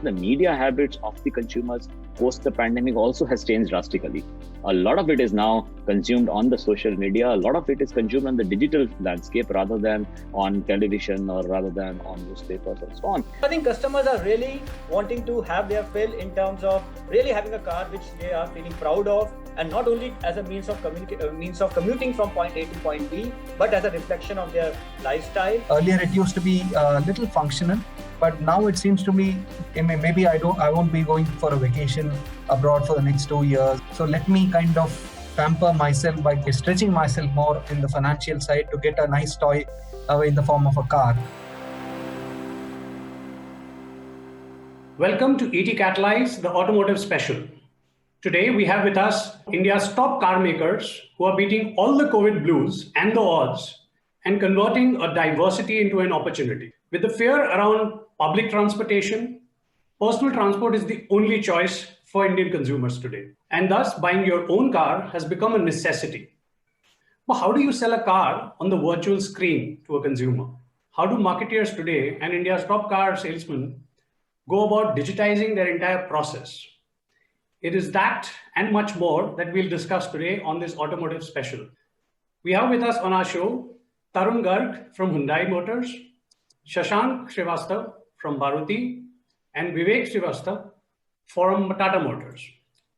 the media habits of the consumers post the pandemic also has changed drastically. A lot of it is now consumed on the social media. A lot of it is consumed on the digital landscape rather than on television or rather than on newspapers and so on. I think customers are really wanting to have their fill in terms of really having a car which they are feeling proud of, and not only as a means of commuting from point A to point B, but as a reflection of their lifestyle. Earlier it used to be a little functional, but now it seems to me maybe I won't be going for a vacation abroad for the next 2 years. So let me kind of pamper myself by stretching myself more in the financial side to get a nice toy in the form of a car. Welcome to ET Catalyse, the automotive special. Today we have with us India's top car makers who are beating all the COVID blues and the odds and converting a diversity into an opportunity. With the fear around public transportation, personal transport is the only choice for Indian consumers today. And thus buying your own car has become a necessity. But how do you sell a car on the virtual screen to a consumer? How do marketeers today and India's top car salesmen go about digitizing their entire process? It is that and much more that we'll discuss today on this automotive special. We have with us on our show Tarun Garg from Hyundai Motors, Shashank Srivastava from Maruti, and Vivek Srivastava from Tata Motors.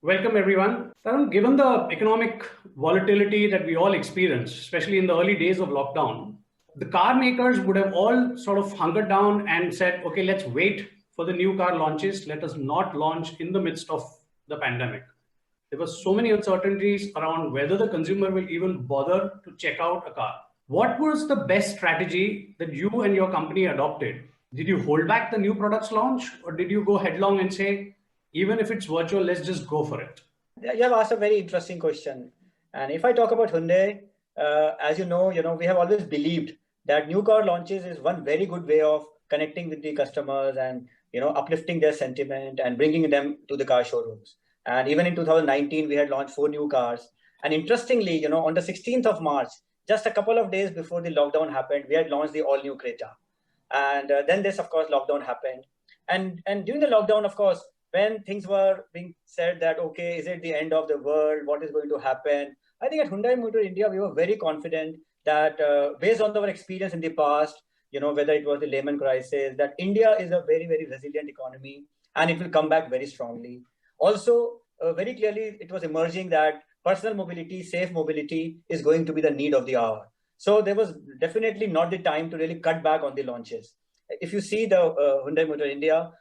Welcome everyone. Tarun, given the economic volatility that we all experienced, especially in the early days of lockdown, the car makers would have all sort of hunkered down and said, okay, let's wait for the new car launches. Let us not launch in the midst of the pandemic. There were so many uncertainties around whether the consumer will even bother to check out a car. What was the best strategy that you and your company adopted? Did you hold back the new products launch, or did you go headlong and say, even if it's virtual, let's just go for it? You have asked a very interesting question. And if I talk about Hyundai, as you know, we have always believed that new car launches is one very good way of connecting with the customers and uplifting their sentiment and bringing them to the car showrooms. And even in 2019, we had launched 4 new cars. And interestingly, on the 16th of March, just a couple of days before the lockdown happened, we had launched the all-new Creta. And then this, of course, lockdown happened. And during the lockdown, of course, when things were being said that, okay, is it the end of the world? What is going to happen? I think at Hyundai Motor India, we were very confident that based on our experience in the past, whether it was the Lehman crisis, that India is a very, very resilient economy and it will come back very strongly. Also, very clearly, it was emerging that personal mobility, safe mobility is going to be the need of the hour. So there was definitely not the time to really cut back on the launches. If you see the Hyundai Motor India,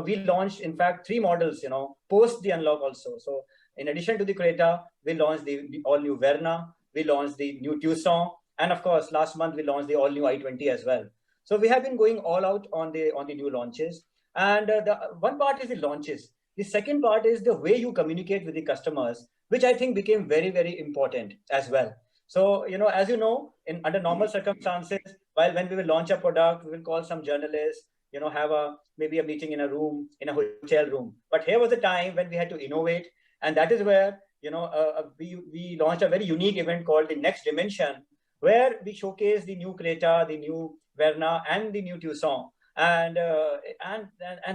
we launched, in fact, 3 models, post the unlock also. So in addition to the Creta, we launched the all-new Verna, we launched the new Tucson, and of course, last month, we launched the all-new i20 as well. So we have been going all out on the new launches. And the one part is the launches. The second part is the way you communicate with the customers, which I think became very, very important as well. So, as you know, under normal circumstances, when we will launch a product, we will call some journalists, have maybe a meeting in a room, in a hotel room. But here was a time when we had to innovate. And that is where, we launched a very unique event called the Next Dimension, where we showcased the new Creta, the new Verna, and the new Tucson. And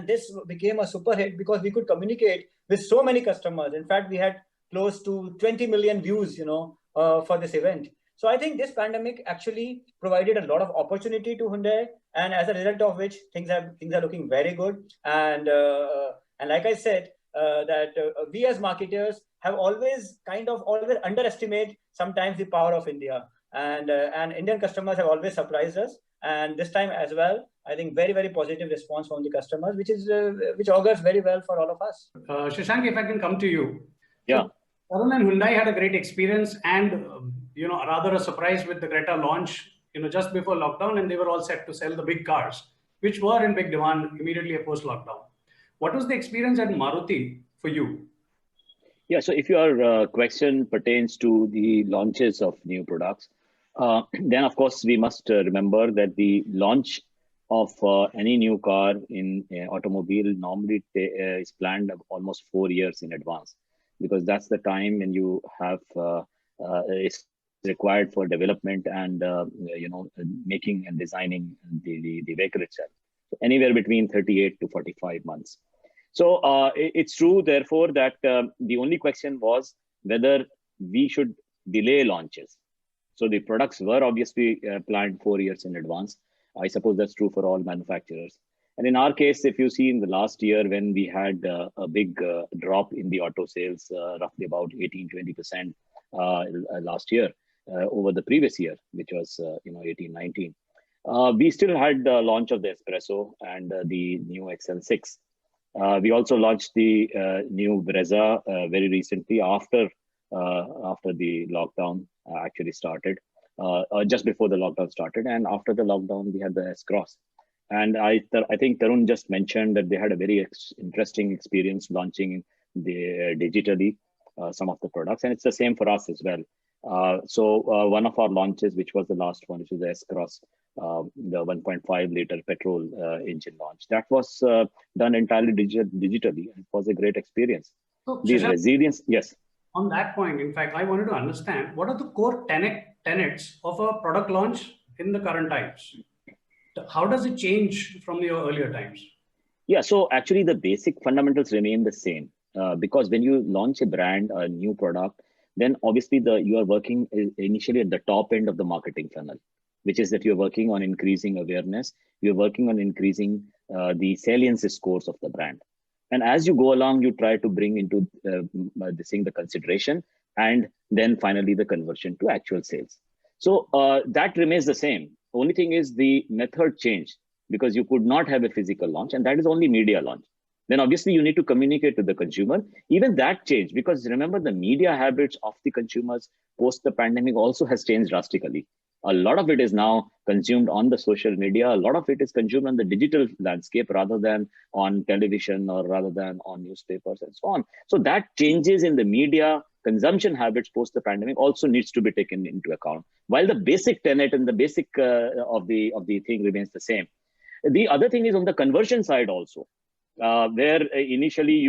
this became a super hit because we could communicate with so many customers. In fact, we had close to 20 million views, for this event. So I think this pandemic actually provided a lot of opportunity to Hyundai, and as a result of which things are looking very good. And like I said, that we as marketers have always underestimate sometimes the power of India, and Indian customers have always surprised us. And this time as well, I think very, very positive response from the customers, which augurs very well for all of us. Shashank, if I can come to you. Yeah. So, Tarun and Hyundai had a great experience and, rather a surprise with the Creta launch, just before lockdown, and they were all set to sell the big cars, which were in big demand immediately post-lockdown. What was the experience at Maruti for you? Yeah, so if your question pertains to the launches of new products, then of course we must remember that the launch of any new car in automobile normally is planned almost 4 years in advance, because that's the time when you have it's required for development and making and designing the vehicle itself. anywhere between 38 to 45 months. So it's true, therefore, that the only question was whether we should delay launches. So the products were obviously planned 4 years in advance. I suppose that's true for all manufacturers. And in our case, if you see in the last year when we had a big drop in the auto sales, roughly about 18-20% last year over the previous year, which was 18-19, we still had the launch of the Espresso and the new XL6. We also launched the new Brezza very recently after the lockdown actually started, just before the lockdown started, and after the lockdown we had the S-Cross. And I think Tarun just mentioned that they had a very interesting experience launching digitally some of the products, and it's the same for us as well. So one of our launches, which was the last one, which is the S-Cross, the 1.5 liter petrol engine launch, that was done entirely digitally. It was a great experience. So, the Shashank, resilience, yes. On that point, in fact, I wanted to understand what are the core tenets of a product launch in the current times? How does it change from your earlier times? Yeah, so actually the basic fundamentals remain the same because when you launch a brand, a new product, then obviously you are working initially at the top end of the marketing funnel, which is that you're working on increasing awareness, you're working on increasing the salience scores of the brand. And as you go along, you try to bring into the consideration and then finally the conversion to actual sales. So that remains the same. Only thing is the method changed because you could not have a physical launch, and that is only media launch. Then obviously you need to communicate to the consumer. Even that changed because remember the media habits of the consumers post the pandemic also has changed drastically. A lot of it is now consumed on the social media. A lot of it is consumed on the digital landscape rather than on television or rather than on newspapers and so on. So that changes in the media consumption habits post the pandemic also needs to be taken into account. While the basic tenet and the basic of the thing remains the same. The other thing is on the conversion side also. Where initially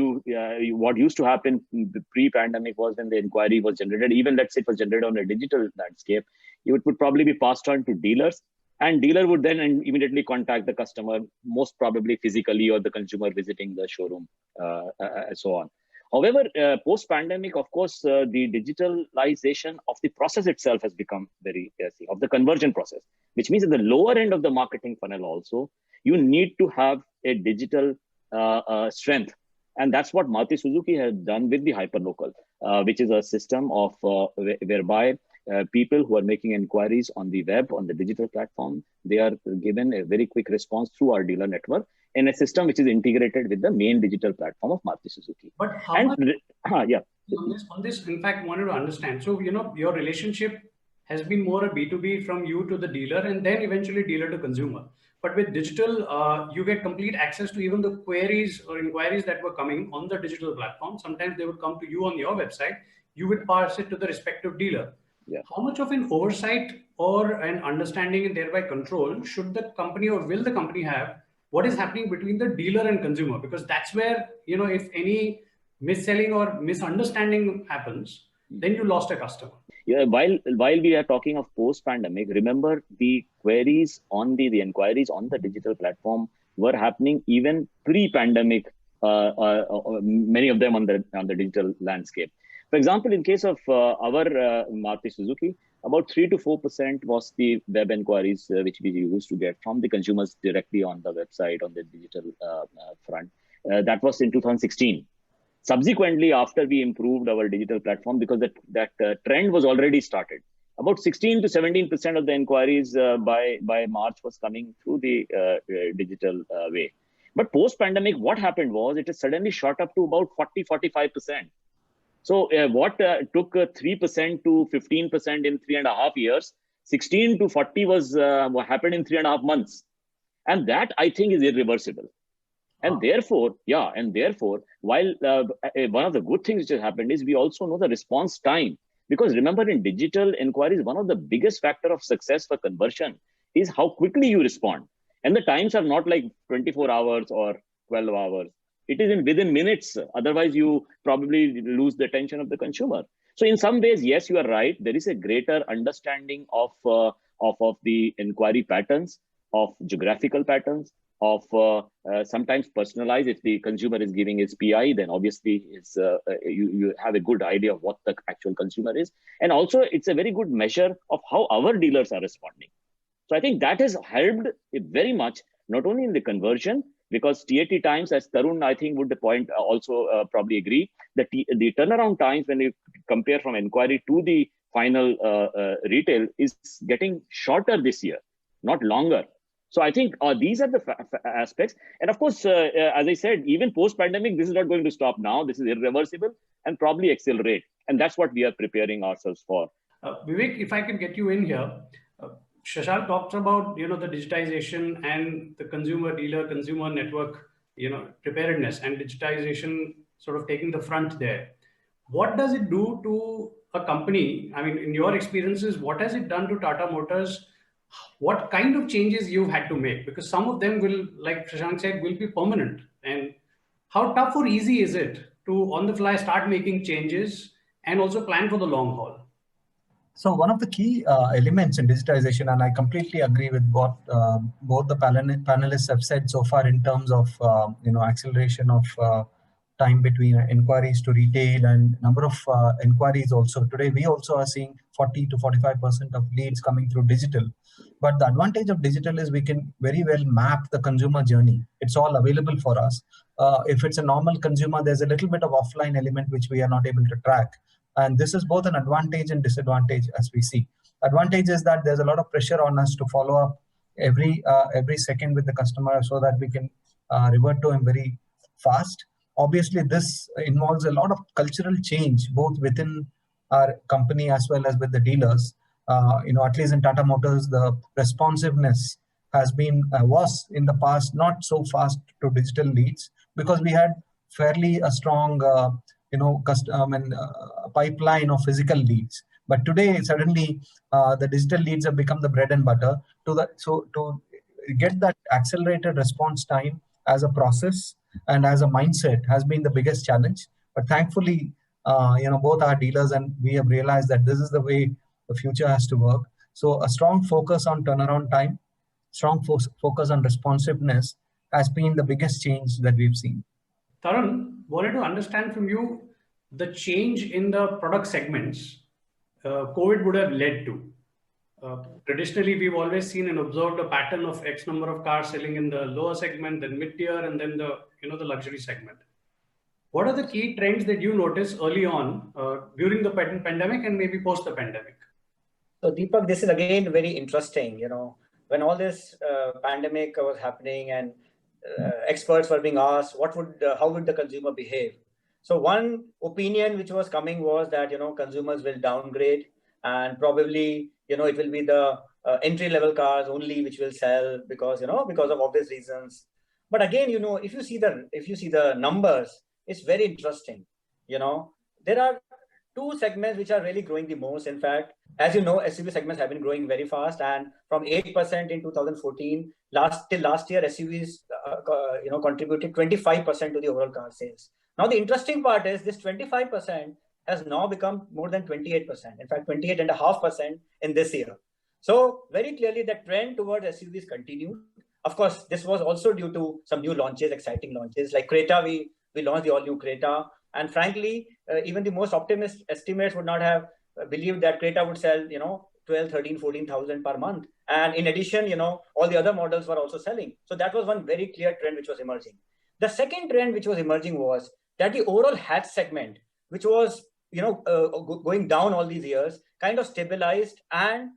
what used to happen pre-pandemic was when the inquiry was generated, even let's say it was generated on a digital landscape, it would probably be passed on to dealers, and dealer would then immediately contact the customer, most probably physically or the consumer visiting the showroom and so on. However, post-pandemic, of course, the digitalization of the process itself has become very of the conversion process, which means at the lower end of the marketing funnel also, you need to have a digital strength. And that's what Maruti Suzuki has done with the hyperlocal, which is a system of whereby people who are making inquiries on the web, on the digital platform, they are given a very quick response through our dealer network in a system which is integrated with the main digital platform of Maruti Suzuki. But how much yeah. On this, in fact, wanted to understand. So, your relationship has been more a B2B from you to the dealer and then eventually dealer to consumer. But with digital, you get complete access to even the queries or inquiries that were coming on the digital platform. Sometimes they would come to you on your website. You would pass it to the respective dealer. Yeah. How much of an oversight or an understanding and thereby control should the company or will the company have what is happening between the dealer and consumer? Because that's where, if any mis-selling or misunderstanding happens, then you lost a customer. Yeah, while we are talking of post-pandemic, remember the queries on the inquiries on the digital platform were happening even pre-pandemic. Many of them on the digital landscape. For example, in case of our Maruti Suzuki, about 3 to 4% was the web inquiries which we used to get from the consumers directly on the website on the digital front. That was in 2016. Subsequently, after we improved our digital platform, because that trend was already started, about 16 to 17% of the inquiries by March was coming through the digital way. But post-pandemic, what happened was it has suddenly shot up to about 40-45%. So what took 3% to 15% in 3.5 years, 16 to 40 was what happened in 3.5 months. And that I think is irreversible. And therefore, while one of the good things which has happened is we also know the response time. Because remember, in digital inquiries, one of the biggest factor of success for conversion is how quickly you respond. And the times are not like 24 hours or 12 hours. It is within minutes. Otherwise, you probably lose the attention of the consumer. So in some ways, yes, you are right. There is a greater understanding of the inquiry patterns, of geographical patterns, of sometimes personalized. If the consumer is giving his PI, then obviously you have a good idea of what the actual consumer is. And also it's a very good measure of how our dealers are responding. So I think that has helped very much, not only in the conversion, because TAT times, as Tarun, I think, would the point also probably agree, that the turnaround times when you compare from inquiry to the final retail is getting shorter this year, not longer. So I think these are the aspects. And of course, as I said, even post-pandemic, this is not going to stop now. This is irreversible and probably accelerate. And that's what we are preparing ourselves for. Vivek, if I can get you in here, Shashank talks about the digitization and the consumer network preparedness, and digitization sort of taking the front there. What does it do to a company? I mean, in your experiences, what has it done to Tata Motors? What kind of changes you've had to make? Because some of them will, like Shashank said, will be permanent. And how tough or easy is it to on the fly start making changes and also plan for the long haul? So one of the key elements in digitization, and I completely agree with what both the panelists have said so far in terms of acceleration of time between inquiries to retail and number of inquiries also. Today we also are seeing 40 to 45% of leads coming through digital. But the advantage of digital is we can very well map the consumer journey. It's all available for us. If it's a normal consumer, there's a little bit of offline element which we are not able to track. And this is both an advantage and disadvantage as we see. Advantage is that there's a lot of pressure on us to follow up every second with the customer so that we can revert to him very fast. Obviously, this involves a lot of cultural change, both within our company as well as with the dealers. At least in Tata Motors, the responsiveness has been was in the past not so fast to digital leads because we had fairly a strong pipeline of physical leads. But today, suddenly, the digital leads have become the bread and butter. To get that accelerated response time as a process and as a mindset has been the biggest challenge. But thankfully, both our dealers and we have realized that this is the way the future has to work. So a strong focus on turnaround time, strong focus on responsiveness has been the biggest change that we've seen. Tarun, wanted to understand from you the change in the product segments COVID would have led to. Traditionally, we've always seen and observed a pattern of X number of cars selling in the lower segment, then mid-tier, and then the luxury segment. What are the key trends that you noticed early on during the pandemic and maybe post the pandemic? So Deepak, this is again very interesting. When all this pandemic was happening and experts were being asked, how would the consumer behave? So one opinion which was coming was that consumers will downgrade and probably it will be the entry level cars only which will sell because of obvious reasons. But again, if you see the numbers, it's very interesting. There are two segments which are really growing the most. In fact, as you know, SUV segments have been growing very fast, and from 8% in 2014 till last year, SUVs contributed 25% to the overall car sales. Now the interesting part is this 25% has now become more than 28%. In fact, 28.5% in this year. So very clearly, the trend towards SUVs continued. Of course, this was also due to some new launches, exciting launches like Creta. We launched the all-new Creta, and frankly, even the most optimistic estimates would not have believed that Creta would sell 12, 13, 14,000 per month. And in addition, all the other models were also selling. So that was one very clear trend which was emerging. The second trend which was emerging was that the overall hatch segment, which was going down all these years, kind of stabilized and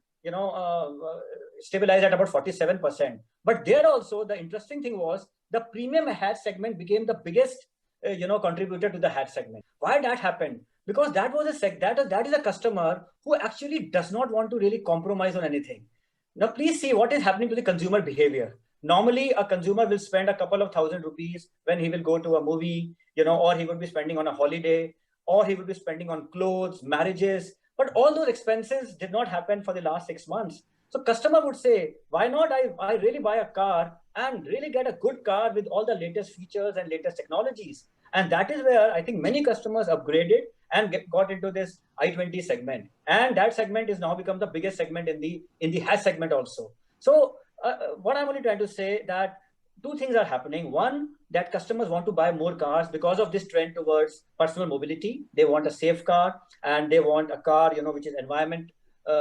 stabilized at about 47%. But there also the interesting thing was the premium hatch segment became the biggest contributor to the hatch segment. Why that happened? Because that was that is a customer who actually does not want to really compromise on anything. Now, please see what is happening to the consumer behavior. Normally, a consumer will spend a couple of thousand rupees when he will go to a movie, or he would be spending on a holiday, or he would be spending on clothes, marriages. But all those expenses did not happen for the last 6 months. So customer would say, why not I really buy a car and really get a good car with all the latest features and latest technologies. And that is where I think many customers upgraded and got into this i20 segment. And that segment is now become the biggest segment in the hatch segment also. So what I'm only trying to say that two things are happening. One, that customers want to buy more cars because of this trend towards personal mobility. They want a safe car, and they want a car, which is environment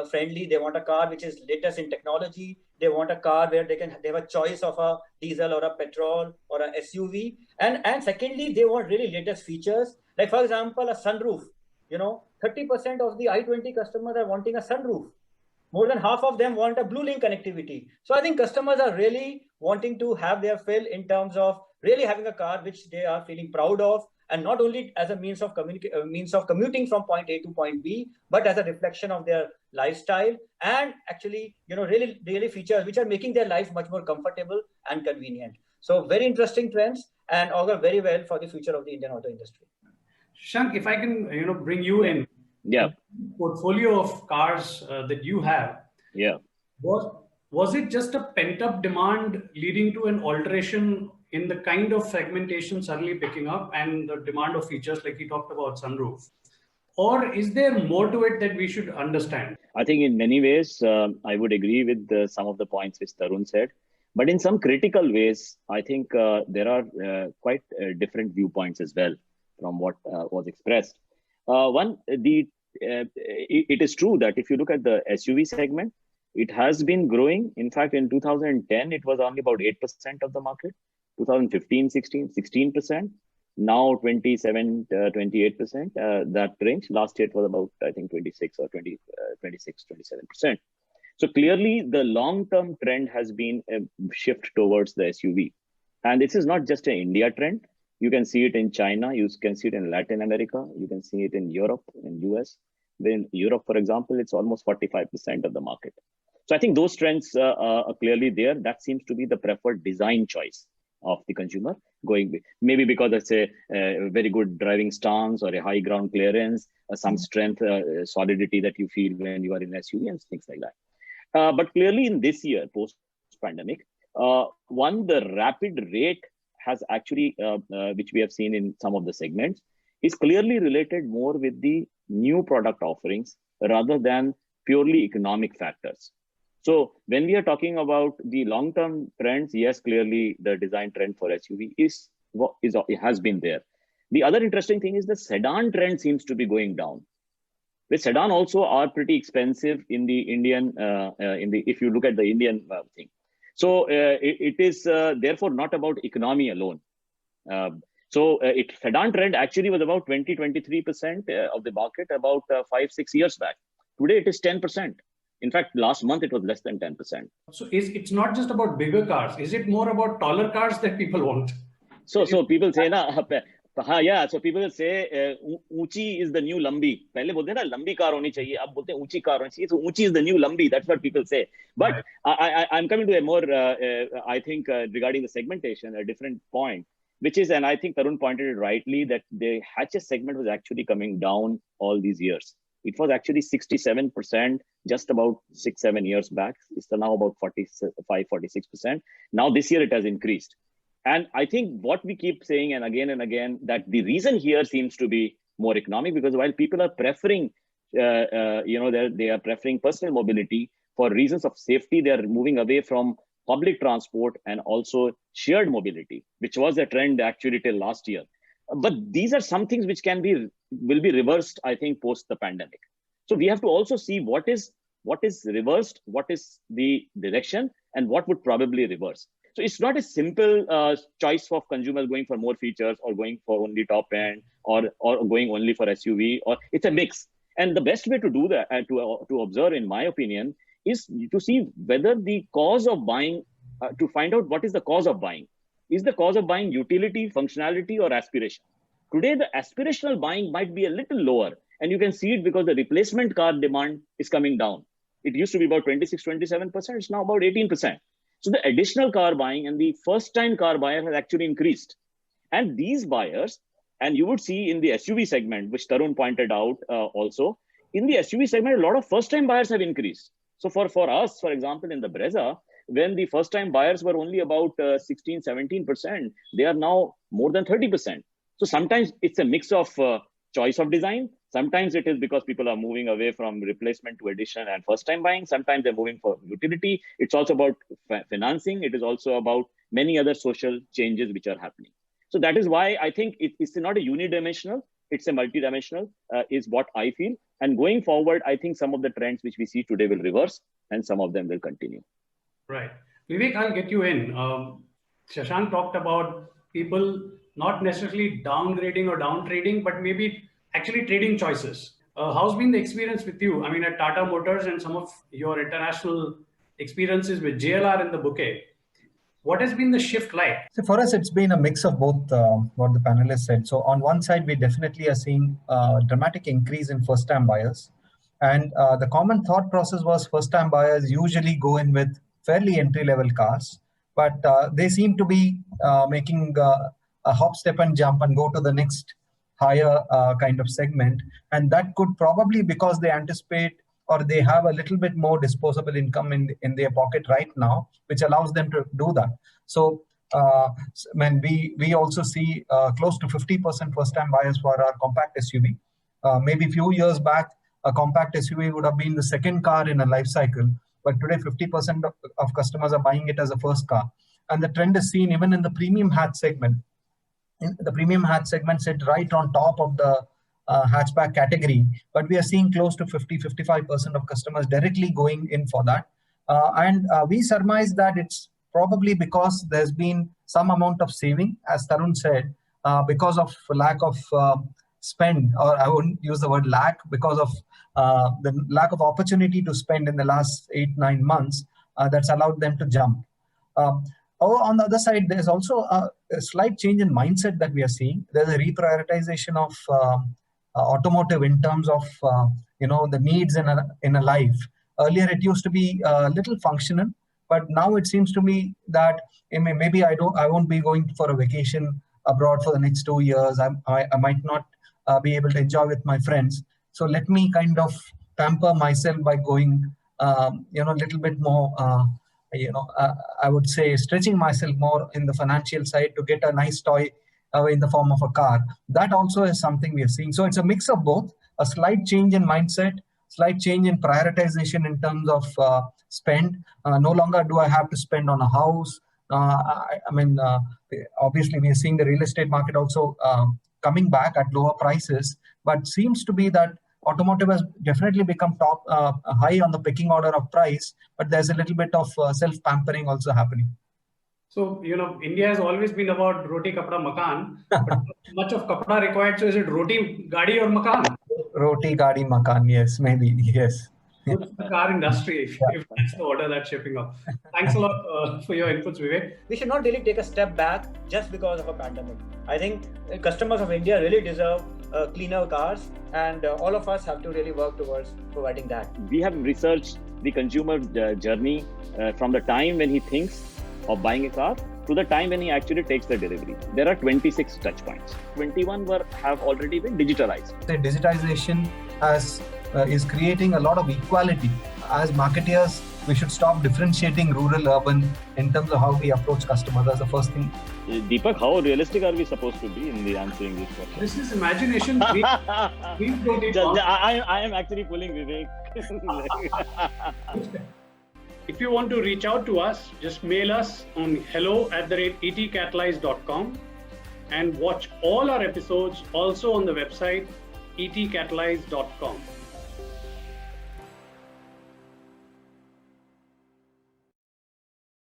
friendly. They want a car which is latest in technology. They want a car where they have a choice of a diesel or a petrol or a SUV. And secondly, they want really latest features. Like for example, a sunroof. 30% of the i20 customers are wanting a sunroof. More than half of them want a blue link connectivity. So I think customers are really wanting to have their fill in terms of really having a car which they are feeling proud of, and not only as a means of commuting from point A to point B, but as a reflection of their lifestyle, and actually, really features which are making their life much more comfortable and convenient. So very interesting trends, and augur very well for the future of the Indian auto industry. Shank, if I can, bring you in. Yeah. Portfolio of cars that you have. Yeah. Was it just a pent-up demand leading to an alteration in the kind of segmentation suddenly picking up and the demand of features like he talked about sunroof? Or is there more to it that we should understand? I think in many ways, I would agree with some of the points which Tarun said. But in some critical ways, I think there are quite different viewpoints as well from what was expressed. One, it is true that if you look at the SUV segment, it has been growing. In fact, in 2010, it was only about 8% of the market. 2015, 16, 16%. Now 27, 28%, that range. Last year it was about, I think, 26 or 26, 27%. So clearly the long-term trend has been a shift towards the SUV. And this is not just an India trend. You can see it in China, you can see it in Latin America, you can see it in Europe, in US. In Europe, for example, it's almost 45% of the market. So I think those trends are clearly there. That seems to be the preferred design choice of the consumer, maybe because it's a very good driving stance or a high ground clearance, some strength, solidity that you feel when you are in SUV and things like that. But clearly in this year, post-pandemic, the rapid rate has actually, which we have seen in some of the segments, is clearly related more with the new product offerings rather than purely economic factors. So when we are talking about the long-term trends, yes, clearly the design trend for SUV it has been there. The other interesting thing is the sedan trend seems to be going down. The sedan also are pretty expensive in the Indian, if you look at the Indian thing. So it is therefore not about economy alone. Sedan trend actually was about 20-23% of the market about 5-6 years back. Today it is 10%. In fact, last month it was less than 10%. So it's not just about bigger cars. Is it more about taller cars that people want? So people say yeah. So people say ऊंची is the new लंबी. पहले बोलते ना लंबी car होनी चाहिए. अब बोलते हैं ऊंची कार होनी चाहिए. So ऊंची is the new लंबी. That's what people say. But I'm coming to a more, I think, regarding the segmentation, a different point, which is, and I think Tarun pointed it rightly, that the hatches segment was actually coming down all these years. It was actually 67% just about 6-7 years back. It's now about 45-46%. Now this year it has increased. And I think what we keep saying and again, that the reason here seems to be more economic, because while people are preferring, they are preferring personal mobility for reasons of safety, they are moving away from public transport and also shared mobility, which was a trend actually till last year. But these are some things which will be reversed, I think, post the pandemic. So we have to also see what is reversed, what is the direction, and what would probably reverse. So it's not a simple choice of consumers going for more features or going for only top end or going only for SUV, or it's a mix. And the best way to do that and to observe, in my opinion, is to see whether the cause of buying, to find out what is the cause of buying. Is the cause of buying utility, functionality, or aspiration? Today, the aspirational buying might be a little lower, and you can see it because the replacement car demand is coming down. It used to be about 26-27%, it's now about 18%. So the additional car buying and the first-time car buyer has actually increased. And these buyers, and you would see in the SUV segment, which Tarun pointed out also, in the SUV segment, a lot of first-time buyers have increased. So for us, for example, in the Brezza, when the first-time buyers were only about 16-17%, they are now more than 30%. So sometimes it's a mix of choice of design, Sometimes it is because people are moving away from replacement to addition and first time buying. Sometimes they're moving for utility. It's also about financing. It is also about many other social changes which are happening. So that is why I think it's not a unidimensional, it's a multidimensional, is what I feel. And going forward, I think some of the trends which we see today will reverse and some of them will continue. Right. Vivek, I'll get you in. Shashank talked about people not necessarily downgrading or downtrading, but maybe actually trading choices. How's been the experience with you? I mean, at Tata Motors and some of your international experiences with JLR in the bouquet, what has been the shift like? So for us, it's been a mix of both what the panelists said. So on one side, we definitely are seeing a dramatic increase in first-time buyers. And the common thought process was first-time buyers usually go in with fairly entry-level cars, but they seem to be making a hop, step, and jump and go to the next higher kind of segment. And that could probably because they anticipate or they have a little bit more disposable income in their pocket right now, which allows them to do that. So when we also see close to 50% first-time buyers for our compact SUV. Maybe a few years back, a compact SUV would have been the second car in a life cycle, but today 50% of customers are buying it as a first car. And the trend is seen even in the premium hatch segment. The premium hatch segment sit right on top of the hatchback category, but we are seeing close to 50-55% of customers directly going in for that. And we surmise that it's probably because there's been some amount of saving, as Tarun said, because of lack of spend, or I wouldn't use the word lack, because of the lack of opportunity to spend in the last 8-9 months that's allowed them to jump. On the other side, there's also a slight change in mindset that we are seeing. There's a reprioritization of automotive in terms of the needs in a life. Earlier, it used to be a little functional, but now it seems to me that maybe I won't be going for a vacation abroad for the next 2 years. I might not be able to enjoy with my friends. So let me kind of pamper myself by going a little bit more. I would say stretching myself more in the financial side to get a nice toy in the form of a car. That also is something we are seeing. So it's a mix of both, a slight change in mindset, slight change in prioritization in terms of spend. No longer do I have to spend on a house. Obviously we are seeing the real estate market also coming back at lower prices, but seems to be that automotive has definitely become top high on the pecking order of price, but there's a little bit of self-pampering also happening. So, India has always been about roti, kapda, makan, but much of kapda required. So is it roti, gadi or makan? Roti, gadi, makan, yes, maybe, yes. Good for the car industry if that's the order that's shaping up. Thanks a lot for your inputs, Vivek. We should not really take a step back just because of a pandemic. I think customers of India really deserve cleaner cars, and all of us have to really work towards providing that. We have researched the consumer journey from the time when he thinks of buying a car to the time when he actually takes the delivery. There are 26 touch points. 21 have already been digitalized. The digitization is creating a lot of equality. As marketeers, we should stop differentiating rural, urban in terms of how we approach customers. That's the first thing. Deepak, how realistic are we supposed to be in the answering this question? This is imagination. I am actually pulling Vivek. If you want to reach out to us, just mail us on hello@etcatalyse.com and watch all our episodes also on the website etcatalyse.com.